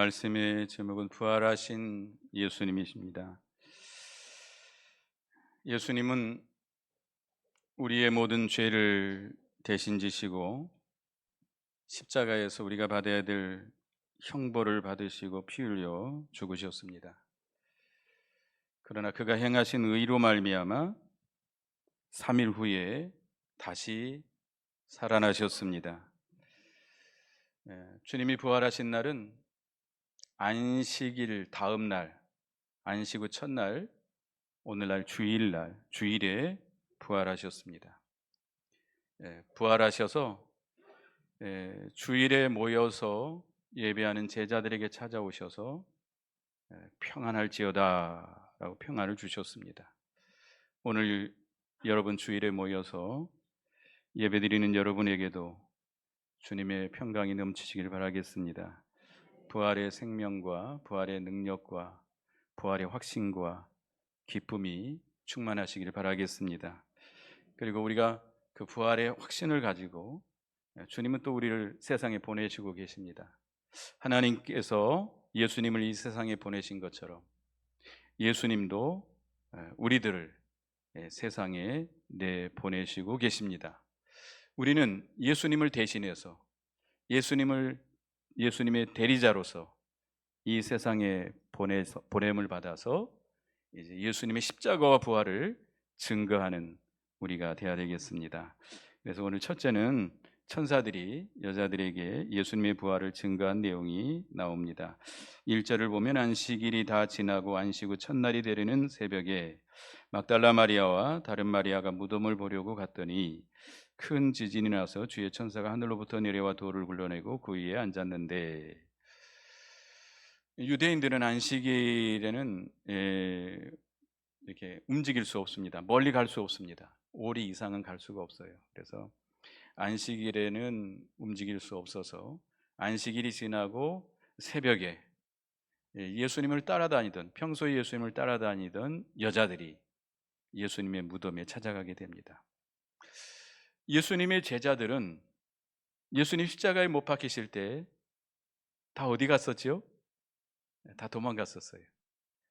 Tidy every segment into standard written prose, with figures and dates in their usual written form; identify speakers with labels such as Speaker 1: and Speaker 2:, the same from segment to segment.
Speaker 1: 말씀의 제목은 부활하신 예수님이십니다. 예수님은 우리의 모든 죄를 대신 지시고 십자가에서 우리가 받아야 될 형벌을 받으시고 피 흘려 죽으셨습니다. 그러나 그가 행하신 의로 말미암아 3일 후에 다시 살아나셨습니다. 주님이 부활하신 날은 안식일 다음 날, 안식 후 첫날, 오늘날 주일날, 주일에 부활하셨습니다. 부활하셔서 주일에 모여서 예배하는 제자들에게 찾아오셔서 평안할지어다 라고 평안을 주셨습니다. 오늘 여러분 주일에 모여서 예배드리는 여러분에게도 주님의 평강이 넘치시길 바라겠습니다. 부활의 생명과 부활의 능력과 부활의 확신과 기쁨이 충만하시길 바라겠습니다. 그리고 우리가 그 부활의 확신을 가지고 주님은 또 우리를 세상에 보내시고 계십니다. 하나님께서 예수님을 이 세상에 보내신 것처럼 예수님도 우리들을 세상에 내보내시고 계십니다. 우리는 예수님을 대신해서 예수님의 대리자로서 이 세상에 보냄을 받아서 이제 예수님의 십자가와 부활을 증거하는 우리가 되어야 되겠습니다. 그래서 오늘 첫째는 천사들이 여자들에게 예수님의 부활을 증거한 내용이 나옵니다. 1절을 보면 안식일이 다 지나고 안식 후 첫날이 되려는 새벽에 막달라 마리아와 다른 마리아가 무덤을 보려고 갔더니 큰 지진이 나서 주의 천사가 하늘로부터 내려와 돌을 굴러내고 그 위에 앉았는데, 유대인들은 안식일에는 이렇게 움직일 수 없습니다. 멀리 갈 수 없습니다. 5리 이상은 갈 수가 없어요. 그래서 안식일에는 움직일 수 없어서 안식일이 지나고 새벽에 예수님을 따라다니던, 평소에 예수님을 따라다니던 여자들이 예수님의 무덤에 찾아가게 됩니다. 예수님의 제자들은 예수님 십자가에 못 박히실 때 다 어디 갔었죠? 다 도망갔었어요.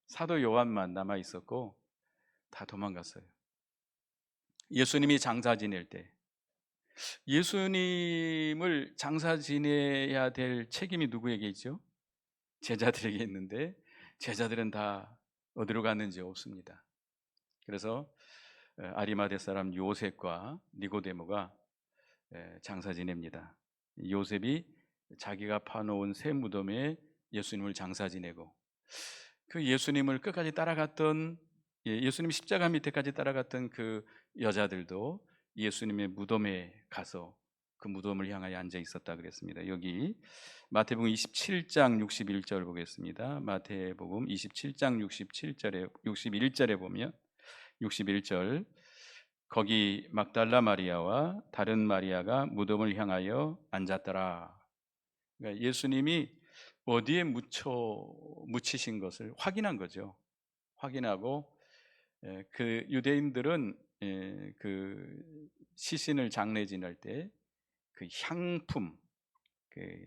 Speaker 1: 사도 요한만 남아 있었고 다 도망갔어요. 예수님이 장사 지낼 때, 예수님을 장사 지내야 될 책임이 누구에게 있죠? 제자들에게 있는데 제자들은 다 어디로 갔는지 없습니다. 그래서 아리마대 사람 요셉과 니고데모가 장사 지냅니다. 요셉이 자기가 파놓은 새 무덤에 예수님을 장사 지내고, 그 예수님을 끝까지 따라갔던, 예수님 십자가 밑에까지 따라갔던 그 여자들도 예수님의 무덤에 가서 그 무덤을 향하여 앉아 있었다 그랬습니다. 여기 마태복음 27장 61절 보겠습니다. 마태복음 27장 61절에 보면 61절, 거기 막달라 마리아와 다른 마리아가 무덤을 향하여 앉았더라. 그러니까 예수님이 어디에 묻히신 것을 확인한 거죠. 확인하고, 그 유대인들은 그 시신을 장례 지낼 때 그 향품, 그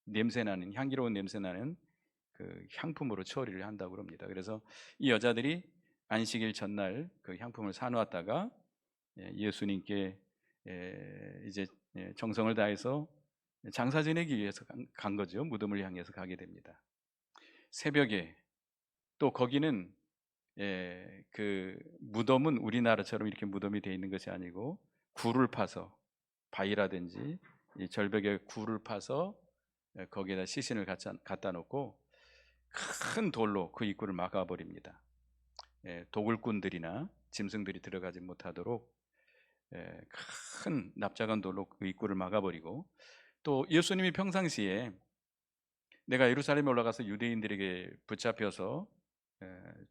Speaker 1: 냄새나는, 향기로운 냄새나는 그 향품으로 처리를 한다고 합니다. 그래서 이 여자들이 안식일 전날 그 향품을 사놓았다가 예수님께 이제 정성을 다해서 장사 지내기 위해서 간 거죠. 무덤을 향해서 가게 됩니다. 새벽에 또 거기는 그 무덤은 우리나라처럼 이렇게 무덤이 되어 있는 것이 아니고 굴을 파서, 바위라든지 이 절벽에 굴을 파서 거기에다 시신을 갖다 놓고 큰 돌로 그 입구를 막아버립니다. 도굴꾼들이나 짐승들이 들어가지 못하도록 큰 납작한 돌로 그 입구를 막아버리고, 또 예수님이 평상시에 내가 예루살렘에 올라가서 유대인들에게 붙잡혀서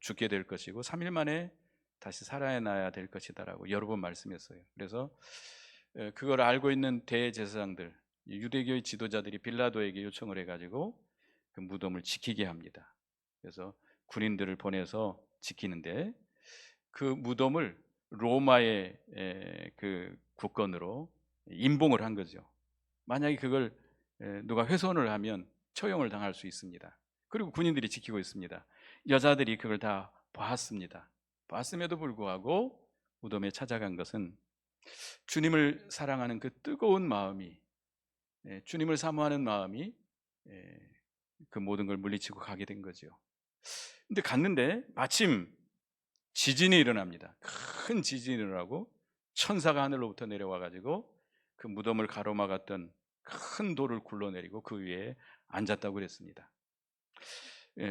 Speaker 1: 죽게 될 것이고 3일 만에 다시 살아나야 될 것이다라고 여러 번 말씀했어요. 그래서 그걸 알고 있는 대제사장들, 유대교의 지도자들이 빌라도에게 요청을 해가지고 그 무덤을 지키게 합니다. 그래서 군인들을 보내서 지키는데, 그 무덤을 로마의 그 국건으로 임봉을 한 거죠. 만약에 그걸 누가 훼손을 하면 처형을 당할 수 있습니다. 그리고 군인들이 지키고 있습니다. 여자들이 그걸 다 봤습니다. 봤음에도 불구하고 무덤에 찾아간 것은 주님을 사랑하는 그 뜨거운 마음이, 주님을 사모하는 마음이 그 모든 걸 물리치고 가게 된 거죠. 근데 갔는데 마침 지진이 일어납니다. 큰 지진이 일어나고 천사가 하늘로부터 내려와 가지고 그 무덤을 가로막았던 큰 돌을 굴러내리고 그 위에 앉았다고 그랬습니다.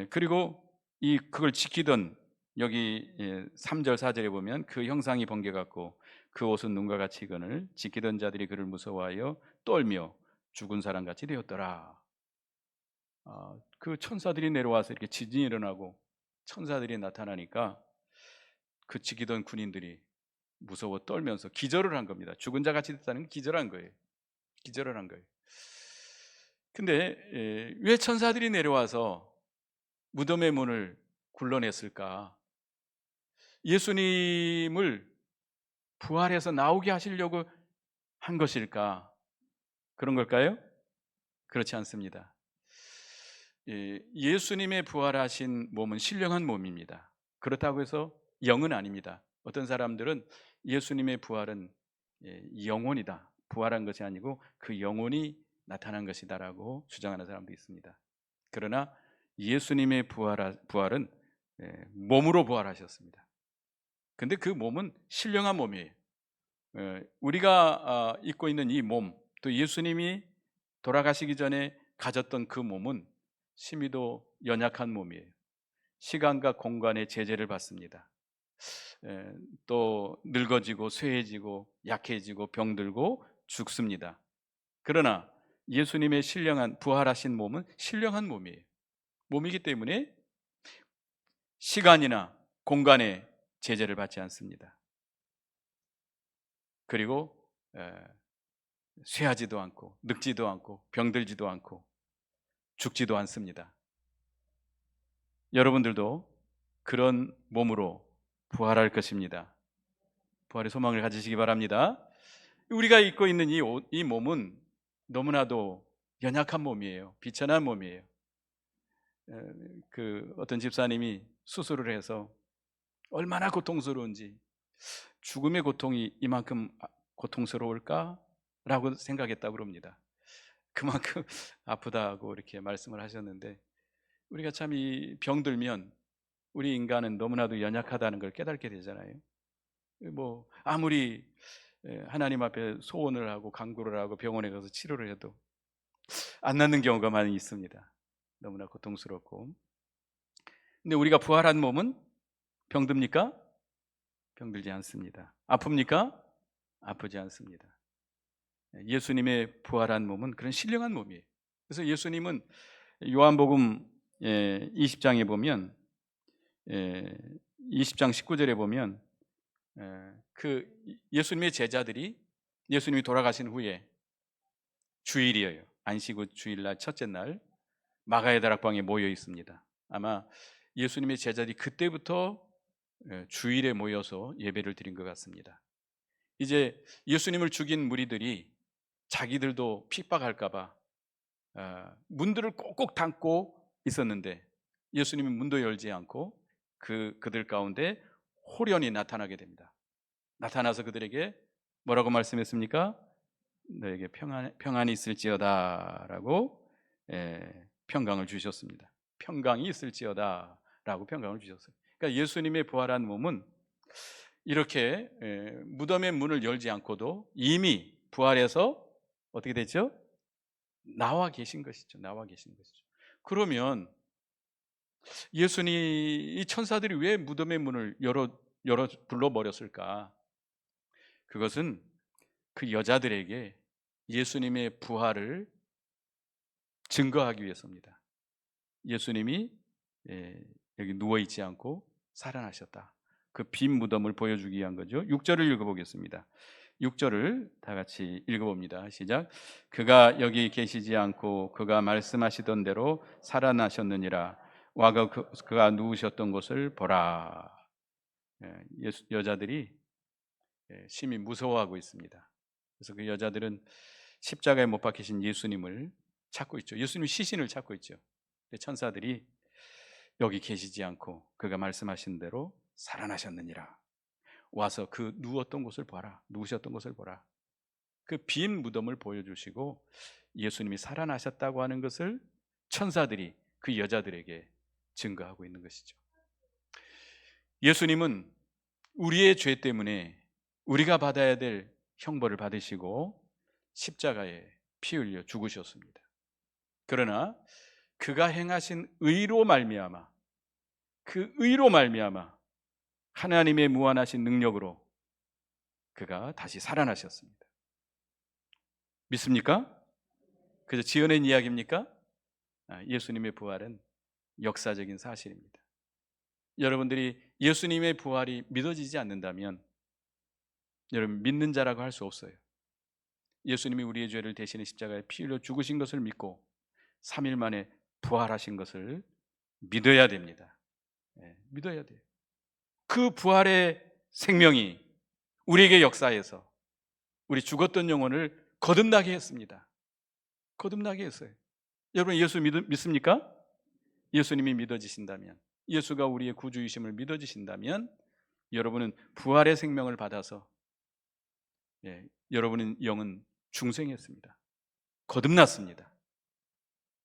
Speaker 1: 그리고 그걸 지키던 여기 3절 4절에 보면 그 형상이 번개 같고 그 옷은 눈과 같이 익은을 지키던 자들이 그를 무서워하여 떨며 죽은 사람같이 되었더라. 그 천사들이 내려와서 이렇게 지진이 일어나고 천사들이 나타나니까 그 지키던 군인들이 무서워 떨면서 기절을 한 겁니다. 죽은 자 같이 됐다는 건 기절한 거예요. 기절을 한 거예요. 근데 왜 천사들이 내려와서 무덤의 문을 굴러냈을까? 예수님을 부활해서 나오게 하시려고 한 것일까? 그런 걸까요? 그렇지 않습니다. 예수님의 부활하신 몸은 신령한 몸입니다. 그렇다고 해서 영은 아닙니다. 어떤 사람들은 예수님의 부활은 영혼이다, 부활한 것이 아니고 그 영혼이 나타난 것이다라고 주장하는 사람도 있습니다. 그러나 예수님의 부활은 몸으로 부활하셨습니다. 근데 그 몸은 신령한 몸이에요. 우리가 입고 있는 이 몸, 또 예수님이 돌아가시기 전에 가졌던 그 몸은 심히도 연약한 몸이에요. 시간과 공간의 제재를 받습니다. 또 늙어지고 쇠해지고 약해지고 병들고 죽습니다. 그러나 예수님의 신령한 부활하신 몸은 신령한 몸이에요. 몸이기 때문에 시간이나 공간의 제재를 받지 않습니다. 그리고 쇠하지도 않고 늙지도 않고 병들지도 않고 죽지도 않습니다. 여러분들도 그런 몸으로 부활할 것입니다. 부활의 소망을 가지시기 바랍니다. 우리가 입고 있는 이 몸은 너무나도 연약한 몸이에요. 비천한 몸이에요. 그 어떤 집사님이 수술을 해서 얼마나 고통스러운지, 죽음의 고통이 이만큼 고통스러울까? 라고 생각했다고 그럽니다. 그만큼 아프다고 이렇게 말씀을 하셨는데, 우리가 참 이 병들면 우리 인간은 너무나도 연약하다는 걸 깨닫게 되잖아요. 뭐 아무리 하나님 앞에 소원을 하고 간구를 하고 병원에 가서 치료를 해도 안 낫는 경우가 많이 있습니다. 너무나 고통스럽고. 근데 우리가 부활한 몸은 병듭니까? 병들지 않습니다. 아픕니까? 아프지 않습니다. 예수님의 부활한 몸은 그런 신령한 몸이에요. 그래서 예수님은 요한복음 20장에 보면 20장 19절에 보면 그 예수님의 제자들이 예수님이 돌아가신 후에 주일이에요. 안식 후 주일날 첫째 날 마가의 다락방에 모여 있습니다. 아마 예수님의 제자들이 그때부터 주일에 모여서 예배를 드린 것 같습니다. 이제 예수님을 죽인 무리들이 자기들도 핍박할까 봐 문들을 꼭꼭 닫고 있었는데 예수님은 문도 열지 않고 그들 가운데 호련히 나타나게 됩니다. 나타나서 그들에게 뭐라고 말씀했습니까? 너에게 평안이 있을지어다 라고 평강을 주셨습니다. 평강이 있을지어다 라고 평강을 주셨어요. 그러니까 예수님의 부활한 몸은 이렇게 무덤의 문을 열지 않고도 이미 부활해서 어떻게 됐죠? 나와 계신 것이죠. 나와 계신 것이죠. 그러면 예수님, 이 천사들이 왜 무덤의 문을 열어 불러버렸을까? 그것은 그 여자들에게 예수님의 부활을 증거하기 위해서입니다. 예수님이 여기 누워있지 않고 살아나셨다. 그 빈 무덤을 보여주기 위한 거죠. 6절을 읽어보겠습니다. 6절을 다 같이 읽어봅니다. 시작. 그가 여기 계시지 않고 그가 말씀하시던 대로 살아나셨느니라. 와가 그가 누우셨던 곳을 보라. 여자들이 심히 무서워하고 있습니다. 그래서 그 여자들은 십자가에 못 박히신 예수님을 찾고 있죠. 예수님의 시신을 찾고 있죠. 근데 천사들이 여기 계시지 않고 그가 말씀하신 대로 살아나셨느니라. 와서 그 누웠던 곳을 봐라. 누우셨던 곳을 보라. 그 빈 무덤을 보여주시고 예수님이 살아나셨다고 하는 것을 천사들이 그 여자들에게 증거하고 있는 것이죠. 예수님은 우리의 죄 때문에 우리가 받아야 될 형벌을 받으시고 십자가에 피 흘려 죽으셨습니다. 그러나 그가 행하신 의로 말미암아, 그 의로 말미암아 하나님의 무한하신 능력으로 그가 다시 살아나셨습니다. 믿습니까? 그저 지어낸 이야기입니까? 예수님의 부활은 역사적인 사실입니다. 여러분들이 예수님의 부활이 믿어지지 않는다면 여러분 믿는 자라고 할 수 없어요. 예수님이 우리의 죄를 대신해 십자가에 피 흘려 죽으신 것을 믿고 3일 만에 부활하신 것을 믿어야 됩니다. 믿어야 돼요. 그 부활의 생명이 우리에게 역사해서 우리 죽었던 영혼을 거듭나게 했습니다. 거듭나게 했어요. 여러분 예수 믿습니까? 예수님이 믿어지신다면, 예수가 우리의 구주이심을 믿어지신다면 여러분은 부활의 생명을 받아서 여러분의 영은 중생했습니다. 거듭났습니다.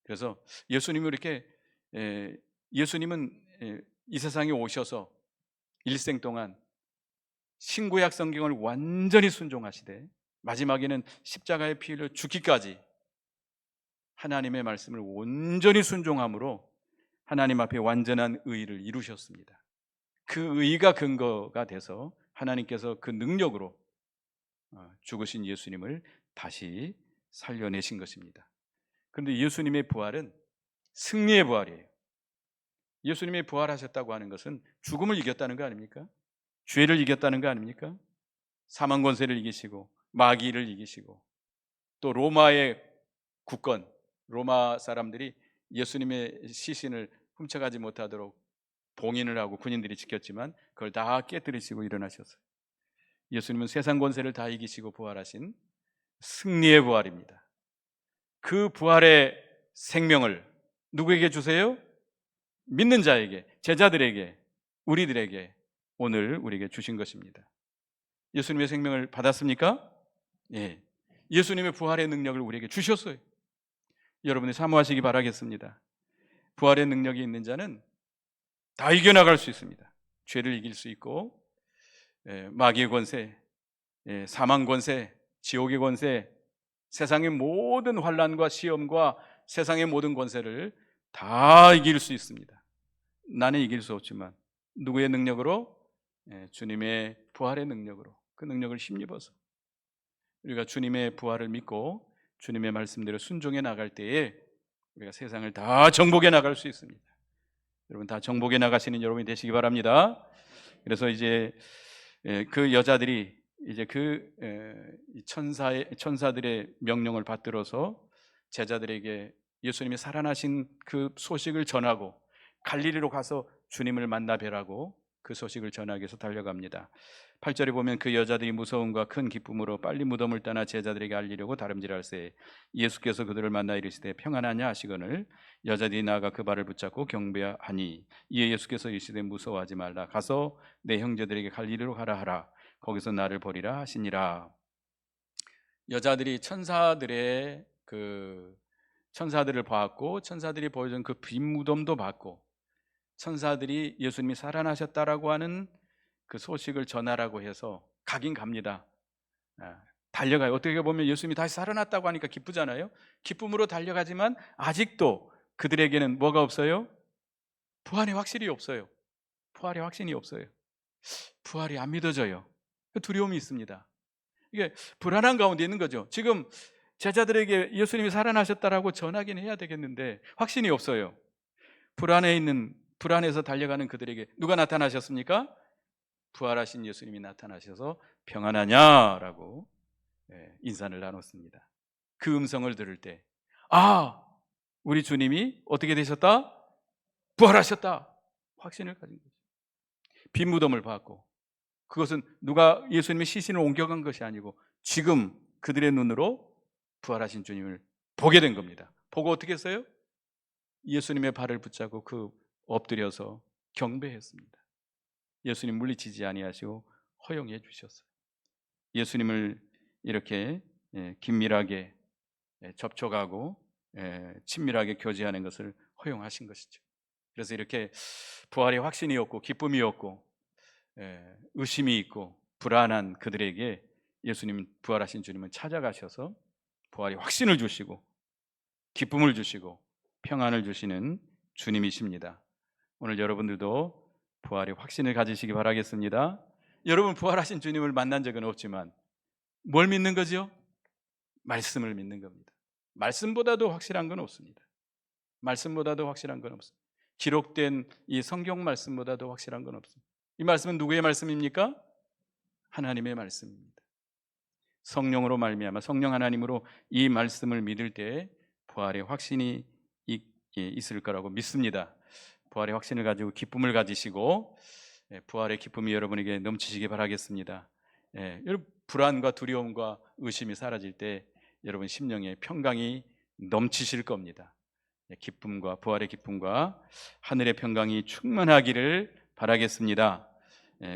Speaker 1: 그래서 예수님이 이렇게 예수님은 이 세상에 오셔서 일생 동안 신구약 성경을 완전히 순종하시되 마지막에는 십자가에 피 흘려 죽기까지 하나님의 말씀을 온전히 순종함으로 하나님 앞에 완전한 의를 이루셨습니다. 그 의가 근거가 돼서 하나님께서 그 능력으로 죽으신 예수님을 다시 살려내신 것입니다. 그런데 예수님의 부활은 승리의 부활이에요. 예수님의 부활하셨다고 하는 것은 죽음을 이겼다는 거 아닙니까? 죄를 이겼다는 거 아닙니까? 사망 권세를 이기시고 마귀를 이기시고 또 로마의 국권, 로마 사람들이 예수님의 시신을 훔쳐가지 못하도록 봉인을 하고 군인들이 지켰지만 그걸 다 깨뜨리시고 일어나셨어요. 예수님은 세상 권세를 다 이기시고 부활하신 승리의 부활입니다. 그 부활의 생명을 누구에게 주세요? 믿는 자에게, 제자들에게, 우리들에게 오늘 우리에게 주신 것입니다. 예수님의 생명을 받았습니까? 예. 예수님의 부활의 능력을 우리에게 주셨어요. 여러분이 사모하시기 바라겠습니다. 부활의 능력이 있는 자는 다 이겨나갈 수 있습니다. 죄를 이길 수 있고 마귀의 권세, 사망 권세, 지옥의 권세, 세상의 모든 환난과 시험과 세상의 모든 권세를 다 이길 수 있습니다. 나는 이길 수 없지만 누구의 능력으로? 주님의 부활의 능력으로, 그 능력을 힘입어서 우리가 주님의 부활을 믿고 주님의 말씀대로 순종해 나갈 때에 우리가 세상을 다 정복해 나갈 수 있습니다. 여러분 다 정복해 나가시는 여러분이 되시기 바랍니다. 그래서 이제 그 여자들이 이제 그 천사들의 명령을 받들어서 제자들에게 예수님이 살아나신 그 소식을 전하고 갈릴리로 가서 주님을 만나 뵈라고 그 소식을 전하기 위해서 달려갑니다. 8절에 보면 그 여자들이 무서움과 큰 기쁨으로 빨리 무덤을 떠나 제자들에게 알리려고 다름질할세 예수께서 그들을 만나 이르시되 평안하냐 하시거늘 여자들이 나아가 그 발을 붙잡고 경배하니 이에 예수께서 이르시되 무서워하지 말라 가서 내 형제들에게 갈릴리로 가라 하라 거기서 나를 보리라 하시니라. 여자들이 천사들을 봤고 천사들이 보여준 그 빈 무덤도 봤고 천사들이 예수님이 살아나셨다라고 하는 그 소식을 전하라고 해서 가긴 갑니다. 달려가요. 어떻게 보면 예수님이 다시 살아났다고 하니까 기쁘잖아요. 기쁨으로 달려가지만 아직도 그들에게는 뭐가 없어요? 부활의 확실이 없어요. 부활의 확신이 없어요. 부활이 안 믿어져요. 두려움이 있습니다. 이게 불안한 가운데 있는 거죠. 지금 제자들에게 예수님이 살아나셨다라고 전하긴 해야 되겠는데 확신이 없어요. 불안해서 달려가는 그들에게 누가 나타나셨습니까? 부활하신 예수님이 나타나셔서 평안하냐라고 인사를 나눴습니다. 그 음성을 들을 때 우리 주님이 어떻게 되셨다? 부활하셨다. 확신을 가진 거죠. 빈 무덤을 봤고 그것은 누가 예수님의 시신을 옮겨간 것이 아니고 지금 그들의 눈으로 부활하신 주님을 보게 된 겁니다. 보고 어떻게 했어요? 예수님의 발을 붙잡고 엎드려서 경배했습니다. 예수님 물리치지 아니하시고 허용해 주셨어요. 예수님을 이렇게 긴밀하게 접촉하고 친밀하게 교제하는 것을 허용하신 것이죠. 그래서 이렇게 부활의 확신이 없고 기쁨이 없고 의심이 있고 불안한 그들에게 예수님, 부활하신 주님은 찾아가셔서 부활의 확신을 주시고 기쁨을 주시고 평안을 주시는 주님이십니다. 오늘 여러분들도 부활의 확신을 가지시기 바라겠습니다. 여러분, 부활하신 주님을 만난 적은 없지만 뭘 믿는 거죠? 말씀을 믿는 겁니다. 말씀보다도 확실한 건 없습니다. 말씀보다도 확실한 건 없습니다. 기록된 이 성경 말씀보다도 확실한 건 없습니다. 이 말씀은 누구의 말씀입니까? 하나님의 말씀입니다. 성령으로 말미암아 성령 하나님으로 이 말씀을 믿을 때 부활의 확신이 있을 거라고 믿습니다. 부활의 확신을 가지고 기쁨을 가지시고 부활의 기쁨이 여러분에게 넘치시기 바라겠습니다. 여러분, 불안과 두려움과 의심이 사라질 때 여러분 심령의 평강이 넘치실 겁니다. 기쁨과 부활의 기쁨과 하늘의 평강이 충만하기를 바라겠습니다.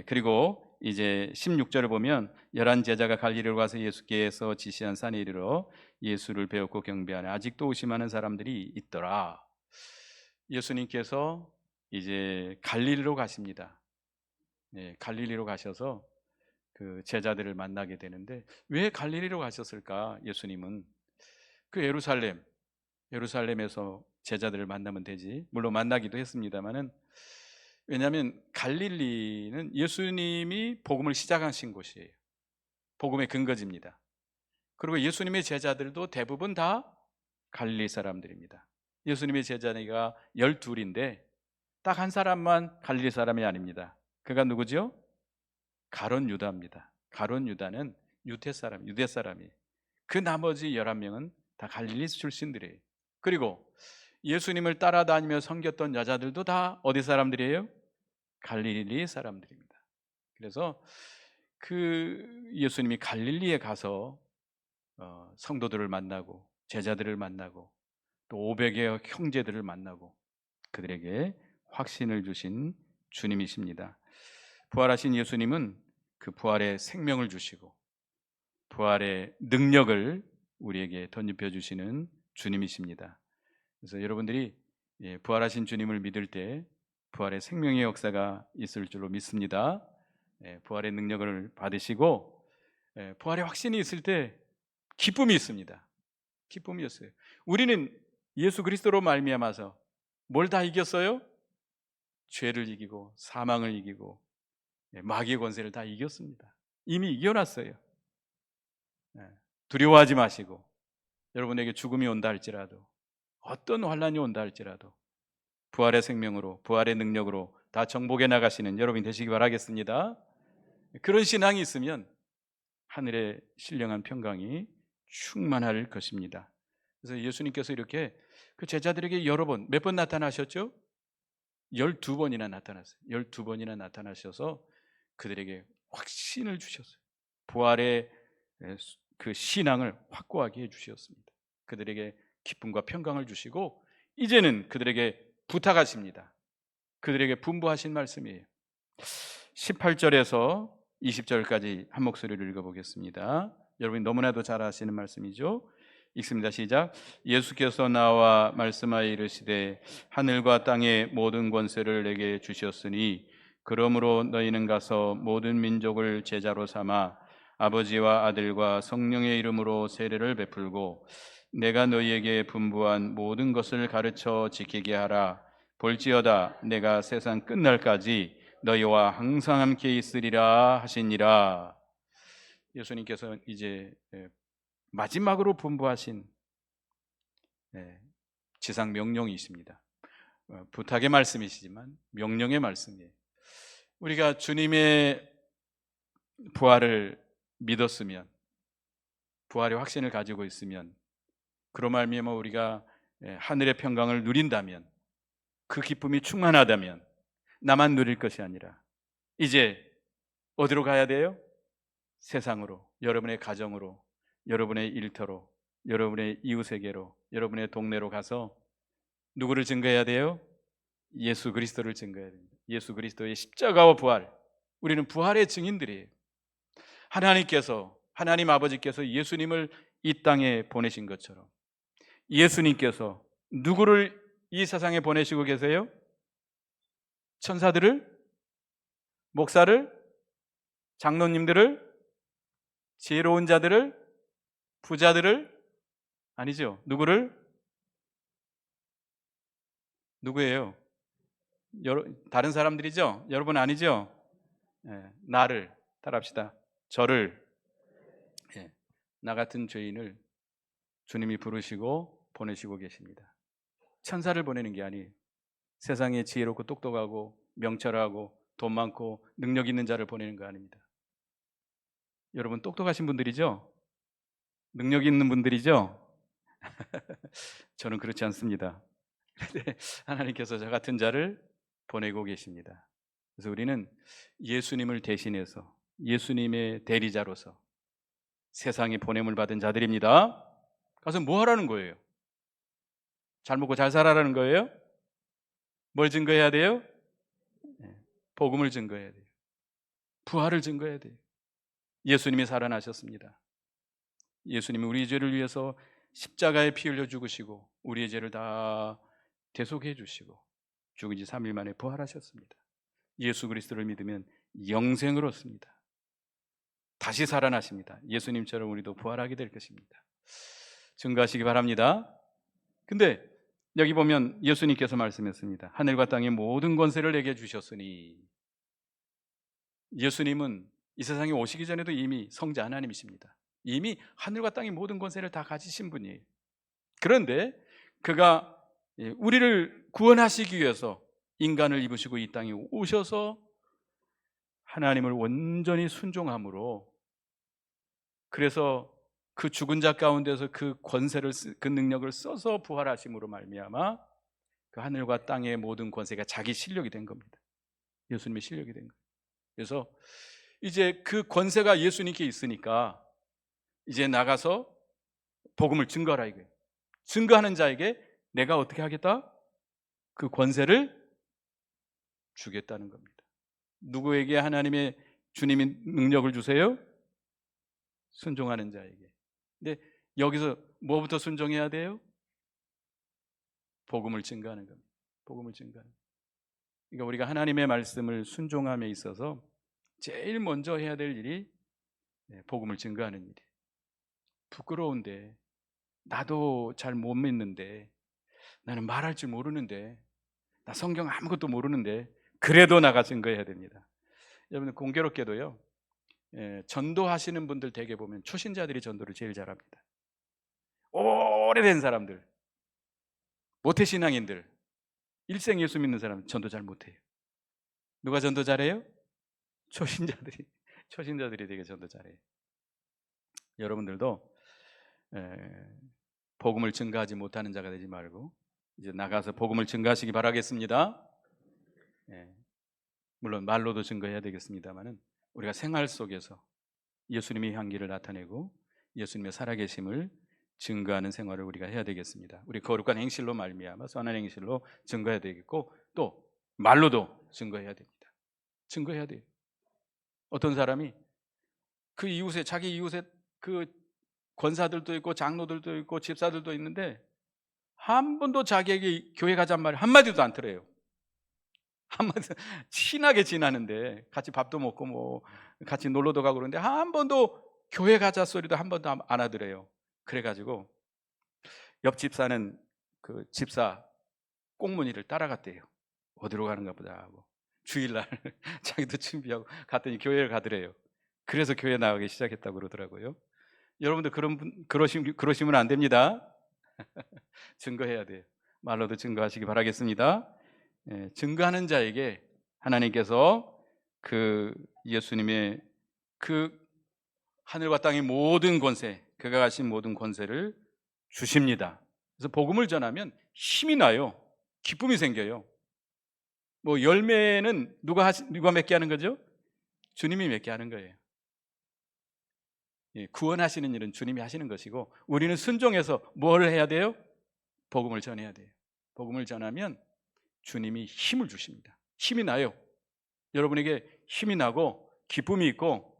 Speaker 1: 그리고 이제 16절을 보면 11 제자가 갈릴리로 가서 예수께서 지시한 산에 이르러 예수를 배웠고 경배하는 아직도 의심하는 사람들이 있더라. 예수님께서 이제 갈릴리로 가십니다. 갈릴리로 가셔서 그 제자들을 만나게 되는데, 왜 갈릴리로 가셨을까? 예수님은 그 예루살렘에서 제자들을 만나면 되지, 물론 만나기도 했습니다만은, 왜냐하면 갈릴리는 예수님이 복음을 시작하신 곳이에요. 복음의 근거지입니다. 그리고 예수님의 제자들도 대부분 다 갈릴리 사람들입니다. 예수님의 제자가 12인데 딱 한 사람만 갈릴리 사람이 아닙니다. 그가 누구죠? 가룟 유다입니다. 가룟 유다는 유대 사람이에요. 그 나머지 11명은 다 갈릴리 출신들이에요. 그리고 예수님을 따라다니며 섬겼던 여자들도 다 어디 사람들이에요? 갈릴리 사람들입니다. 그래서 그 예수님이 갈릴리에 가서 성도들을 만나고 제자들을 만나고 또 500의 형제들을 만나고 그들에게 확신을 주신 주님이십니다. 부활하신 예수님은 그 부활의 생명을 주시고 부활의 능력을 우리에게 덧입혀 주시는 주님이십니다. 그래서 여러분들이 부활하신 주님을 믿을 때 부활의 생명의 역사가 있을 줄로 믿습니다. 부활의 능력을 받으시고 부활의 확신이 있을 때 기쁨이 있습니다. 기쁨이었어요. 우리는 예수 그리스도로 말미암아서 뭘 다 이겼어요? 죄를 이기고 사망을 이기고 마귀의 권세를 다 이겼습니다. 이미 이겨놨어요. 두려워하지 마시고, 여러분에게 죽음이 온다 할지라도, 어떤 환난이 온다 할지라도 부활의 생명으로, 부활의 능력으로 다 정복해 나가시는 여러분이 되시기 바라겠습니다. 그런 신앙이 있으면 하늘의 신령한 평강이 충만할 것입니다. 그래서 예수님께서 이렇게 그 제자들에게 여러 번, 몇 번 나타나셨죠? 12번이나 나타났어요. 12번이나 나타나셔서 그들에게 확신을 주셨어요. 부활의 그 신앙을 확고하게 해주셨습니다. 그들에게 기쁨과 평강을 주시고 이제는 그들에게 부탁하십니다. 그들에게 분부하신 말씀이에요. 18절에서 20절까지 한 목소리를 읽어보겠습니다. 여러분이 너무나도 잘 아시는 말씀이죠. 읽습니다. 시작. 예수께서 나와 말씀하여 이르시되 하늘과 땅의 모든 권세를 내게 주셨으니 그러므로 너희는 가서 모든 민족을 제자로 삼아 아버지와 아들과 성령의 이름으로 세례를 베풀고 내가 너희에게 분부한 모든 것을 가르쳐 지키게 하라. 볼지어다 내가 세상 끝날까지 너희와 항상 함께 있으리라 하시니라. 예수님께서 이제 마지막으로 분부하신 지상 명령이 있습니다. 부탁의 말씀이시지만 명령의 말씀이에요. 우리가 주님의 부활을 믿었으면, 부활의 확신을 가지고 있으면, 그로 말미암아 우리가 하늘의 평강을 누린다면, 그 기쁨이 충만하다면 나만 누릴 것이 아니라 이제 어디로 가야 돼요? 세상으로, 여러분의 가정으로, 여러분의 일터로, 여러분의 이웃에게로, 여러분의 동네로 가서 누구를 증거해야 돼요? 예수 그리스도를 증거해야 됩니다. 예수 그리스도의 십자가와 부활. 우리는 부활의 증인들이에요. 하나님 아버지께서 예수님을 이 땅에 보내신 것처럼 예수님께서 누구를 이 세상에 보내시고 계세요? 천사들을, 목사를, 장로님들을, 지혜로운 자들을, 부자들을, 아니죠. 누구예요? 다른 사람들이죠? 여러분 아니죠? 나를 따라합시다. 저를, 나 같은 죄인을 주님이 부르시고 보내시고 계십니다. 천사를 보내는 게 아니에요. 세상에 지혜롭고 똑똑하고 명철하고 돈 많고 능력 있는 자를 보내는 거 아닙니다. 여러분 똑똑하신 분들이죠? 능력 있는 분들이죠? 저는 그렇지 않습니다. 하나님께서 저 같은 자를 보내고 계십니다. 그래서 우리는 예수님을 대신해서 예수님의 대리자로서 세상에 보냄을 받은 자들입니다. 가서 뭐 하라는 거예요? 잘 먹고 잘 살아라는 거예요? 뭘 증거해야 돼요? 복음을 증거해야 돼요. 부활을 증거해야 돼요. 예수님이 살아나셨습니다. 예수님이 우리 죄를 위해서 십자가에 피 흘려 죽으시고 우리의 죄를 다 대속해 주시고 죽은 지 3일 만에 부활하셨습니다. 예수 그리스도를 믿으면 영생을 얻습니다. 다시 살아나십니다. 예수님처럼 우리도 부활하게 될 것입니다. 증거하시기 바랍니다. 근데 여기 보면 예수님께서 말씀했습니다. 하늘과 땅의 모든 권세를 내게 주셨으니, 예수님은 이 세상에 오시기 전에도 이미 성자 하나님이십니다. 이미 하늘과 땅의 모든 권세를 다 가지신 분이에요. 그런데 그가 우리를 구원하시기 위해서 인간을 입으시고 이 땅에 오셔서 하나님을 온전히 순종함으로, 그래서 그 죽은 자 가운데서 그 권세를, 그 능력을 써서 부활하심으로 말미암아 그 하늘과 땅의 모든 권세가 자기 실력이 된 겁니다. 예수님의 실력이 된 거예요. 그래서 이제 그 권세가 예수님께 있으니까 이제 나가서 복음을 증거하라 이거예요. 증거하는 자에게 내가 어떻게 하겠다? 그 권세를 주겠다는 겁니다. 누구에게 하나님의 주님이 능력을 주세요? 순종하는 자에게. 근데 여기서 뭐부터 순종해야 돼요? 복음을 증거하는 겁니다. 복음을 증거하는. 그러니까 우리가 하나님의 말씀을 순종함에 있어서 제일 먼저 해야 될 일이 복음을 증거하는 일이에요. 부끄러운데, 나도 잘 못 믿는데, 나는 말할 줄 모르는데, 나 성경 아무것도 모르는데, 그래도 나가 증거해야 됩니다. 여러분 공교롭게도요, 전도하시는 분들 대개 보면 초신자들이 전도를 제일 잘합니다. 오래된 사람들, 모태신앙인들, 일생 예수 믿는 사람 전도 잘 못해요. 누가 전도 잘해요? 초신자들이 되게 전도 잘해요. 여러분들도 복음을 증거하지 못하는 자가 되지 말고 이제 나가서 복음을 증거하시기 바라겠습니다. 물론 말로도 증거해야 되겠습니다만은 우리가 생활 속에서 예수님의 향기를 나타내고 예수님의 살아계심을 증거하는 생활을 우리가 해야 되겠습니다. 우리 거룩한 행실로 말미암아 선한 행실로 증거해야 되겠고, 또 말로도 증거해야 됩니다. 증거해야 돼요. 어떤 사람이 그 이웃에, 자기 이웃에 그 권사들도 있고 장로들도 있고 집사들도 있는데 한 번도 자기에게 교회 가자는 말 한마디도 안 들어요. 한마디 친하게 지나는데 같이 밥도 먹고 뭐 같이 놀러도 가고 그러는데 한 번도 교회 가자 소리도 한 번도 안 하더래요. 그래가지고 옆 집사는 그 집사 꽁무니를 따라갔대요. 어디로 가는가 보자 하고 주일날 자기도 준비하고 갔더니 교회를 가더래요. 그래서 교회 나가기 시작했다고 그러더라고요. 여러분들 그러시면 안 됩니다. 증거해야 돼요. 말로도 증거하시기 바라겠습니다. 증거하는 자에게 하나님께서 그 예수님의 그 하늘과 땅의 모든 권세, 그가 가신 모든 권세를 주십니다. 그래서 복음을 전하면 힘이 나요. 기쁨이 생겨요. 뭐 열매는 누가 맺게 하는 거죠? 주님이 맺게 하는 거예요. 구원하시는 일은 주님이 하시는 것이고, 우리는 순종해서 뭘 해야 돼요? 복음을 전해야 돼요. 복음을 전하면 주님이 힘을 주십니다. 힘이 나요. 여러분에게 힘이 나고 기쁨이 있고,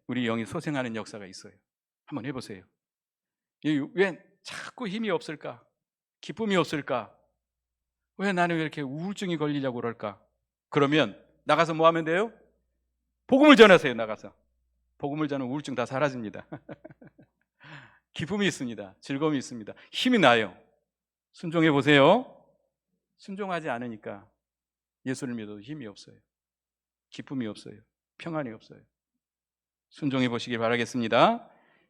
Speaker 1: 우리 영이 소생하는 역사가 있어요. 한번 해보세요. 왜 자꾸 힘이 없을까? 기쁨이 없을까? 왜 나는 왜 이렇게 우울증이 걸리려고 그럴까? 그러면 나가서 뭐 하면 돼요? 복음을 전하세요. 나가서 복음을 전하면 우울증 다 사라집니다. 기쁨이 있습니다. 즐거움이 있습니다. 힘이 나요. 순종해 보세요. 순종하지 않으니까 예수를 믿어도 힘이 없어요. 기쁨이 없어요. 평안이 없어요. 순종해 보시길 바라겠습니다.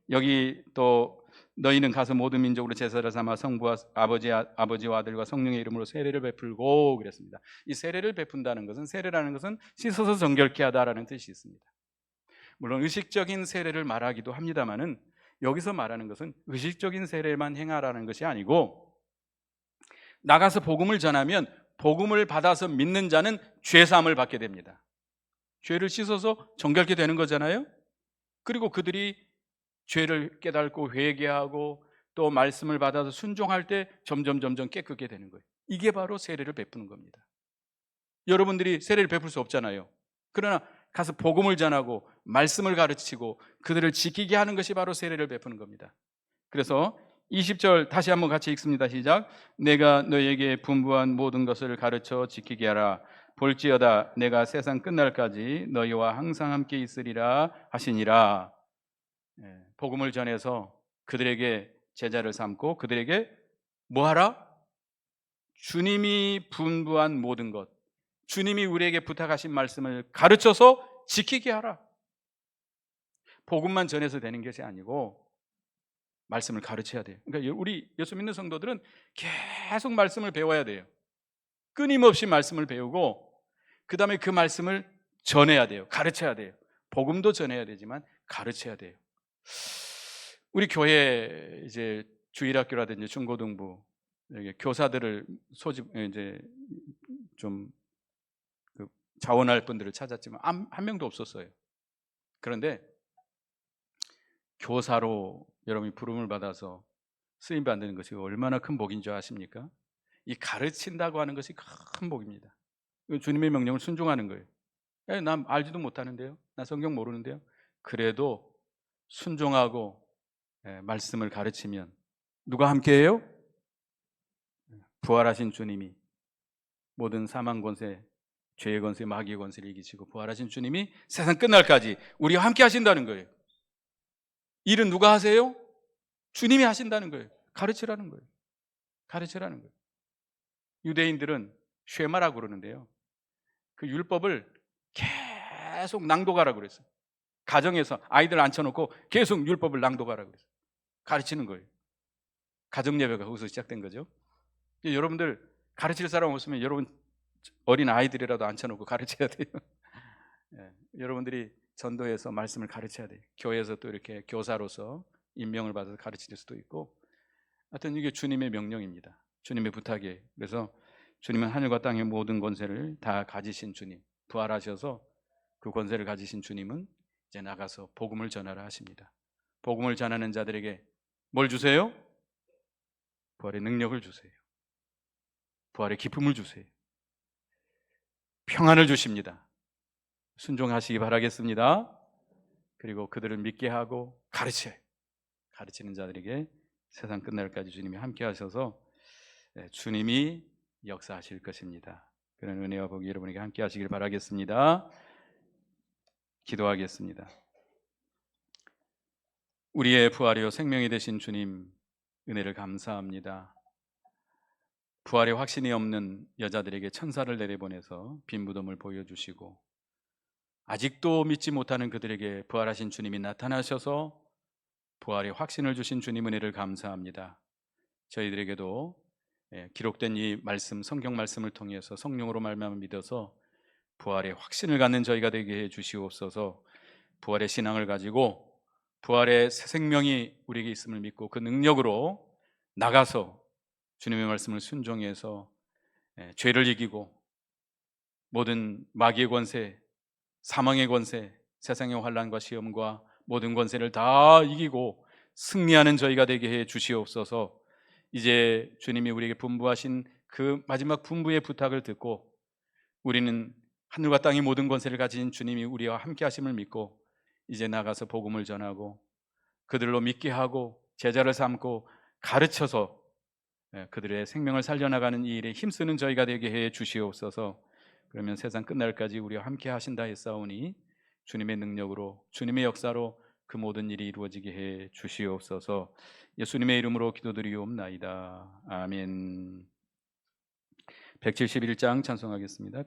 Speaker 1: 여기 또 너희는 가서 모든 민족으로 제사를 삼아 성부와 아버지와 아들과 성령의 이름으로 세례를 베풀고 그랬습니다. 이 세례를 베푼다는 것은, 세례라는 것은 씻어서 정결케 하다라는 뜻이 있습니다. 물론 의식적인 세례를 말하기도 합니다만은, 여기서 말하는 것은 의식적인 세례만 행하라는 것이 아니고, 나가서 복음을 전하면 복음을 받아서 믿는 자는 죄 사함을 받게 됩니다. 죄를 씻어서 정결케 되는 거잖아요. 그리고 그들이 죄를 깨닫고 회개하고 또 말씀을 받아서 순종할 때 점점 깨끗게 되는 거예요. 이게 바로 세례를 베푸는 겁니다. 여러분들이 세례를 베풀 수 없잖아요. 그러나 가서 복음을 전하고 말씀을 가르치고 그들을 지키게 하는 것이 바로 세례를 베푸는 겁니다. 그래서 20절 다시 한번 같이 읽습니다. 시작. 내가 너에게 분부한 모든 것을 가르쳐 지키게 하라. 볼지어다 내가 세상 끝날까지 너희와 항상 함께 있으리라 하시니라. 복음을 전해서 그들에게 제자를 삼고 그들에게 뭐 하라? 주님이 분부한 모든 것, 주님이 우리에게 부탁하신 말씀을 가르쳐서 지키게 하라. 복음만 전해서 되는 것이 아니고 말씀을 가르쳐야 돼요. 그러니까 우리 예수 믿는 성도들은 계속 말씀을 배워야 돼요. 끊임없이 말씀을 배우고 그 다음에 그 말씀을 전해야 돼요. 가르쳐야 돼요. 복음도 전해야 되지만 가르쳐야 돼요. 우리 교회 이제 주일학교라든지 중고등부 교사들을 이제 좀 자원할 분들을 찾았지만 한 명도 없었어요. 그런데 교사로 여러분이 부름을 받아서 쓰임 받는 것이 얼마나 큰 복인 줄 아십니까? 이 가르친다고 하는 것이 큰 복입니다. 주님의 명령을 순종하는 거예요. 난 알지도 못하는데요, 나 성경 모르는데요. 그래도 순종하고 말씀을 가르치면 누가 함께해요? 부활하신 주님이 모든 사망 권세, 죄의 권세, 마귀의 권세를 이기시고 부활하신 주님이 세상 끝날까지 우리와 함께 하신다는 거예요. 일은 누가 하세요? 주님이 하신다는 거예요. 가르치라는 거예요. 가르치라는 거예요. 유대인들은 쉐마라고 그러는데요, 그 율법을 계속 낭독하라고 그랬어요. 가정에서 아이들 앉혀놓고 계속 율법을 낭독하라고 그랬어요. 가르치는 거예요. 가정예배가 거기서 시작된 거죠. 여러분들 가르칠 사람 없으면 여러분 어린 아이들이라도 앉혀놓고 가르쳐야 돼요. 여러분들이 전도해서 말씀을 가르쳐야 돼요. 교회에서 또 이렇게 교사로서 임명을 받아서 가르칠 수도 있고, 하여튼 이게 주님의 명령입니다. 주님의 부탁이에요. 그래서 주님은 하늘과 땅의 모든 권세를 다 가지신 주님, 부활하셔서 그 권세를 가지신 주님은 이제 나가서 복음을 전하라 하십니다. 복음을 전하는 자들에게 뭘 주세요? 부활의 능력을 주세요. 부활의 기쁨을 주세요. 평안을 주십니다. 순종하시기 바라겠습니다. 그리고 그들을 믿게 하고 가르치는 자들에게 세상 끝날까지 주님이 함께 하셔서 주님이 역사하실 것입니다. 그런 은혜와 복이 여러분에게 함께 하시길 바라겠습니다. 기도하겠습니다. 우리의 부활이요 생명이 되신 주님, 은혜를 감사합니다. 부활의 확신이 없는 여자들에게 천사를 내려보내서 빈 무덤을 보여주시고, 아직도 믿지 못하는 그들에게 부활하신 주님이 나타나셔서 부활의 확신을 주신 주님 은혜를 감사합니다. 저희들에게도 기록된 이 말씀, 성경 말씀을 통해서 성령으로 말미암아 믿어서 부활의 확신을 갖는 저희가 되게 해 주시옵소서. 부활의 신앙을 가지고 부활의 새 생명이 우리에게 있음을 믿고 그 능력으로 나가서 주님의 말씀을 순종해서 죄를 이기고 모든 마귀의 권세, 사망의 권세, 세상의 환난과 시험과 모든 권세를 다 이기고 승리하는 저희가 되게 해 주시옵소서. 이제 주님이 우리에게 분부하신 그 마지막 분부의 부탁을 듣고 우리는 하늘과 땅의 모든 권세를 가진 주님이 우리와 함께 하심을 믿고 이제 나가서 복음을 전하고 그들로 믿게 하고 제자를 삼고 가르쳐서 그들의 생명을 살려나가는 이 일에 힘쓰는 저희가 되게 해 주시옵소서. 그러면 세상 끝날까지 우리와 함께 하신다 했사오니 주님의 능력으로 주님의 역사로 그 모든 일이 이루어지게 해 주시옵소서. 예수님의 이름으로 기도드리옵나이다. 아멘. 171장 찬송하겠습니다.